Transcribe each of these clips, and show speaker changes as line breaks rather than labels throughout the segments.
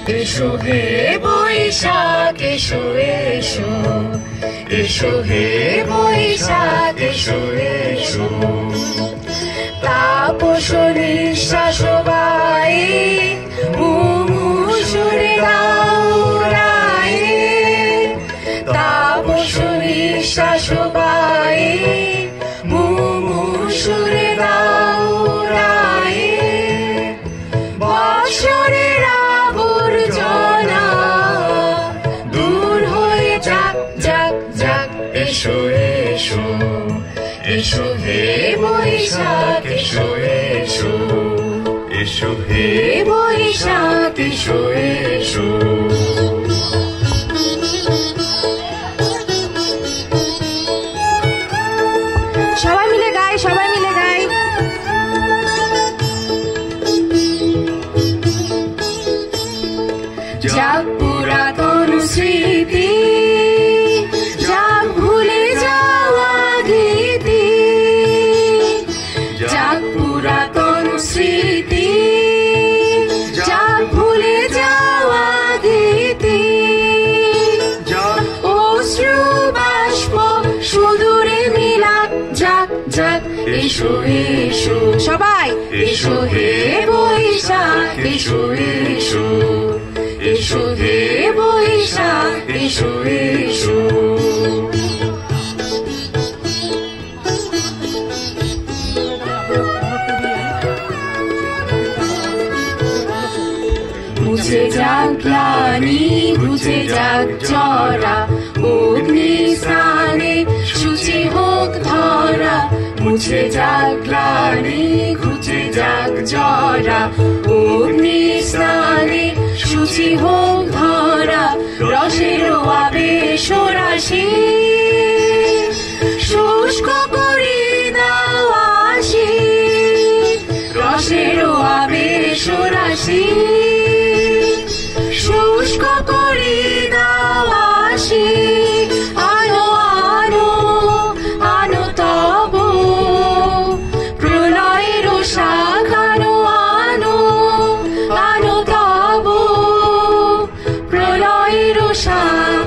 এসো হে বৈশাখ এসো এসো, এসো হে বৈশাখ এসো এসো। তাপস নিঃশ্বাস বাই মুমুষুরে দাউরাই, তাপস নিঃশ্বাস বাই মুমুষুরে দাউরাই। বৎসরের আবর্জনা দূর হয়ে যাক যাক যাক, এসো এসো, এসো হে বৈশাখ এসো এসো, এসো হে বৈশাখ এসো এসো।
সবাই মিলে গাই, সবাই মিলে গাই।
যাক পুরাতন স্মৃতি, যাক ভুলে যাওয়া গীতি, যাক পুরাতন স্মৃতি, যাক ভুলে যাওয়া গীতি। অশ্রু বাষ্প সুদূরে মিলাক যাক যাক, এসো এসো
সবাই
এসো হে বৈশাখ এসো এসো, এসো হে বৈশাখ এসো এসো। মুছে যাক গ্লানি, ঘুচে যাক জরা, অগ্নি স্নানে শুচি হোক ধরা। মুছে যাক গ্লানি, ঘুচে যাক জরা, অগ্নি স্নানে শুচি হোক ধরা। রসের আবেশ রাশি শুষ্ক করি দাও আসি, রসের আবেশ রাশি শুষ্ক করি দাও আসি। আনো আনো আনো তব প্রলয়ের শাখ, আনো আনো আনো তব প্রলয়ের শাখ।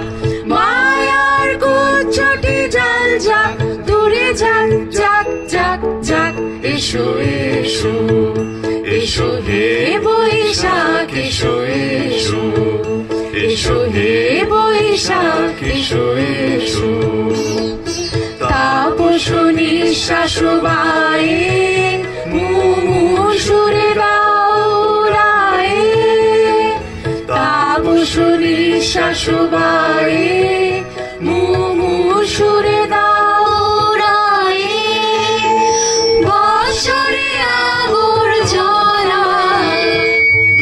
মায়ার কুচ্ছটি জল যাক দূরে যাক যাক যাক যাক, এসো এসো, এসো হে বৈশাখ এসো এসো, এসো হে বৈশাখ এসো এসো। তাপস নিঃশ্বাস বাই মুমুষুরে দাউরাই, তাপস নিঃশ্বাস বাই মুমুষুরে দাউরাই। বৎসরে আবর্জনা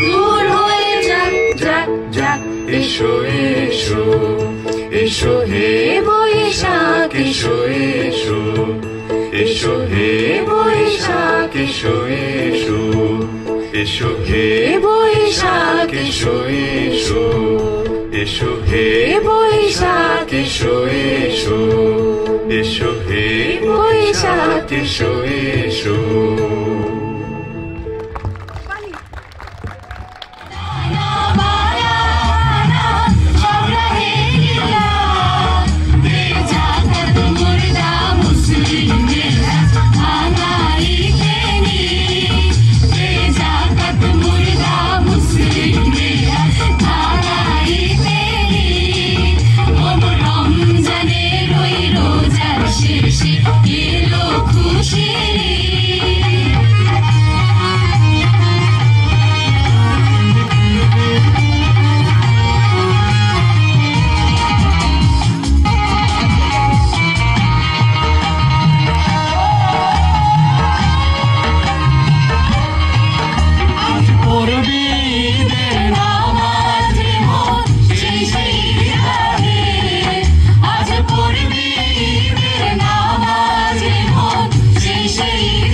দূর হয়ে যাক যাক যাক, এসো এসো, এসো হে বৈশাখ এসো এসো, এসো হে বৈশাখ এসো এসো, এসো হে বৈশাখ এসো এসো, এসো হে বৈশাখ এসো এসো, এসো হে বৈশাখ এসো এসো।
সেই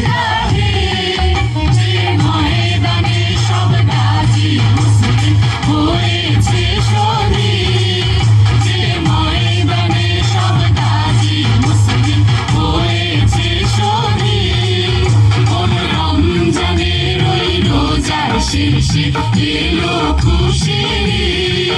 এসে এলো খুশির